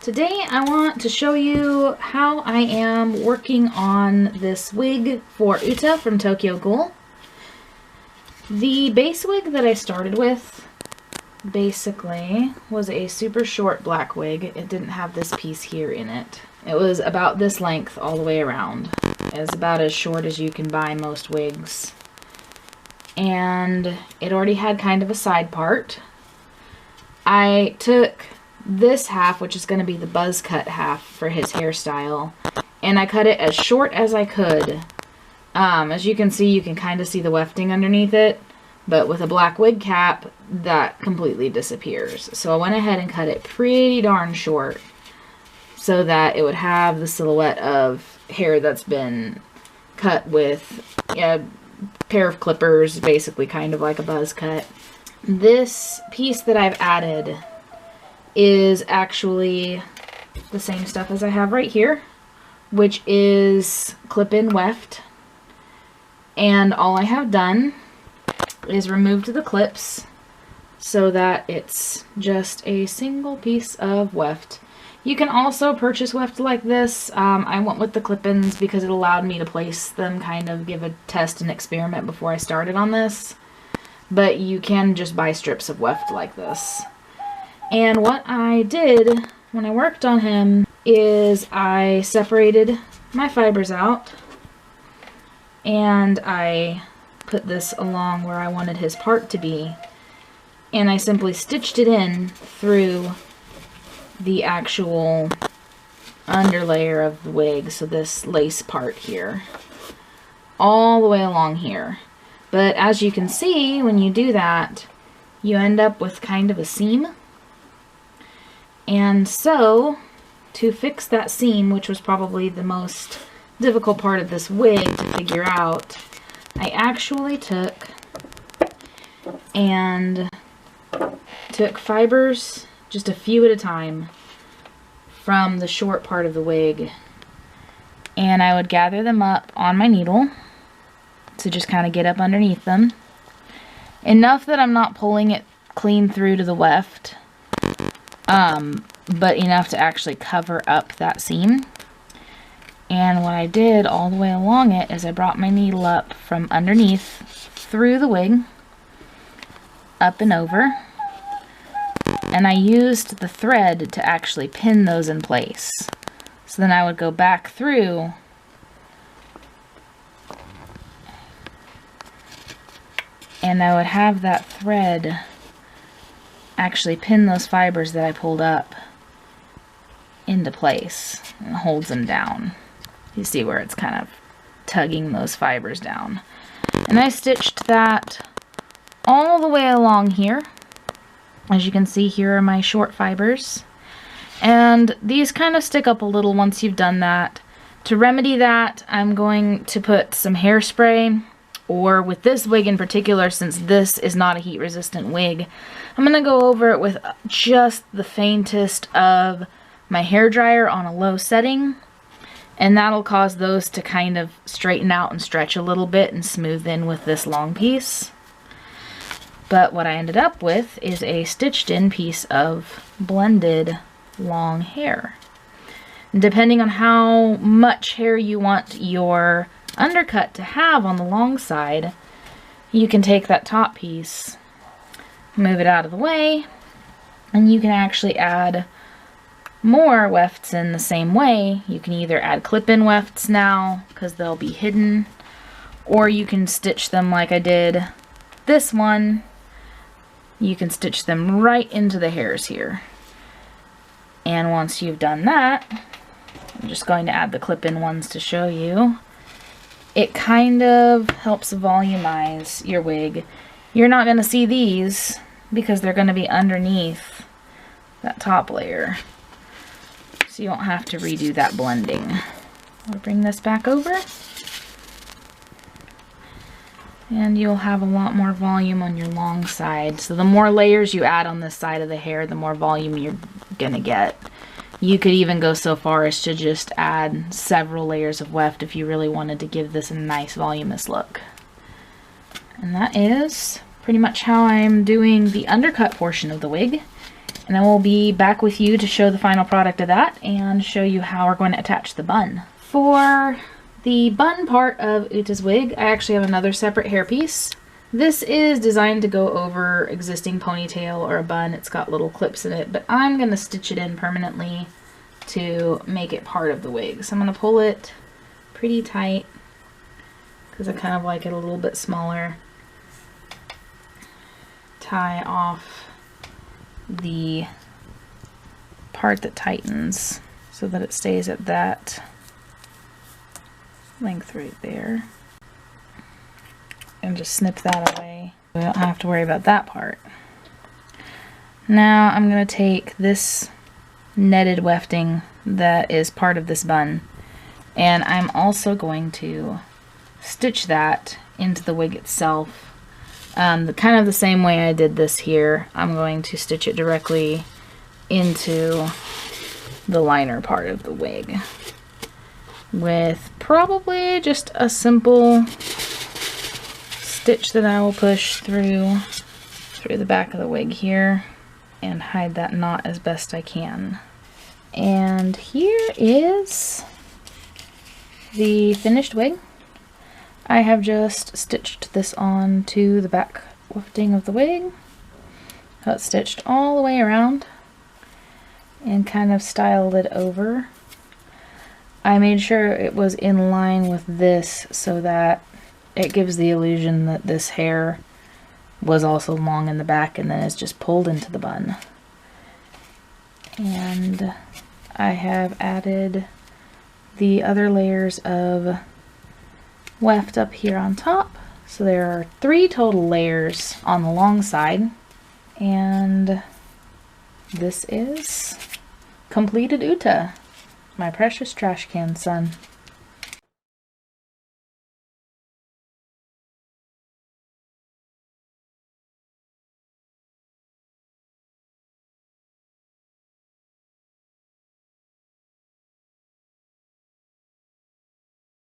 Today I want to show you how I am working on this wig for Uta from Tokyo Ghoul. The base wig that I started with basically was a super short black wig. It didn't have this piece here in it. It was about this length all the way around. It's about as short as you can buy most wigs. And it already had kind of a side part. I took this half, which is going to be the buzz cut half for his hairstyle, and I cut it as short as I could. As you can see, you can kind of see the wefting underneath it, but with a black wig cap, that completely disappears. So I went ahead and cut it pretty darn short so that it would have the silhouette of hair that's been cut with a pair of clippers, basically kind of like a buzz cut. This piece that I've added is actually the same stuff as I have right here, which is clip-in weft. And all I have done is removed the clips so that it's just a single piece of weft. You can also purchase weft like this. I went with the clip-ins because it allowed me to place them, kind of give a test and experiment before I started on this. But you can just buy strips of weft like this. And what I did when I worked on him is I separated my fibers out and I put this along where I wanted his part to be, and I simply stitched it in through the actual underlayer of the wig, so this lace part here, all the way along here. But as you can see, when you do that, you end up with kind of a seam. And so, to fix that seam, which was probably the most difficult part of this wig to figure out, I actually took fibers, just a few at a time, from the short part of the wig, and I would gather them up on my needle to just kind of get up underneath them. Enough that I'm not pulling it clean through to the weft, but enough to actually cover up that seam. And what I did all the way along it is I brought my needle up from underneath through the wig, up and over, and I used the thread to actually pin those in place. So then I would go back through and I would have that thread actually pin those fibers that I pulled up into place and holds them down. You see where it's kind of tugging those fibers down. And I stitched that all the way along here. As you can see, here are my short fibers. And these kind of stick up a little once you've done that. To remedy that, I'm going to put some hairspray, or with this wig in particular, since this is not a heat resistant wig, I'm going to go over it with just the faintest of my hair dryer on a low setting, and that'll cause those to kind of straighten out and stretch a little bit and smooth in with this long piece. But what I ended up with is a stitched in piece of blended long hair. Depending on how much hair you want your undercut to have on the long side, you can take that top piece, move it out of the way, and you can actually add more wefts in the same way. You can either add clip-in wefts now, because they'll be hidden, or you can stitch them like I did this one. You can stitch them right into the hairs here. And once you've done that, I'm just going to add the clip-in ones to show you. It kind of helps volumize your wig. You're not going to see these because they're going to be underneath that top layer. So you won't have to redo that blending. I'll bring this back over. And you'll have a lot more volume on your long side. So the more layers you add on this side of the hair, the more volume you're going to get. You could even go so far as to just add several layers of weft if you really wanted to give this a nice voluminous look. And that is pretty much how I'm doing the undercut portion of the wig. And then we'll be back with you to show the final product of that and show you how we're going to attach the bun. For the bun part of Uta's wig, I actually have another separate hairpiece. This is designed to go over existing ponytail or a bun. It's got little clips in it, but I'm going to stitch it in permanently to make it part of the wig. So I'm going to pull it pretty tight because I kind of like it a little bit smaller. Tie off the part that tightens so that it stays at that length right there, and just snip that away. We don't have to worry about that part. Now I'm going to take this netted wefting that is part of this bun, and I'm also going to stitch that into the wig itself. Kind of the same way I did this here. I'm going to stitch it directly into the liner part of the wig with probably just a simple stitch that I will push through the back of the wig here and hide that knot as best I can. And here is the finished wig. I have just stitched this on to the back wefting of the wig. So it's stitched all the way around and kind of styled it over. I made sure it was in line with this so that it gives the illusion that this hair was also long in the back and then is just pulled into the bun. And I have added the other layers of weft up here on top. So there are 3 total layers on the long side, and this is completed Uta, my precious trash can son.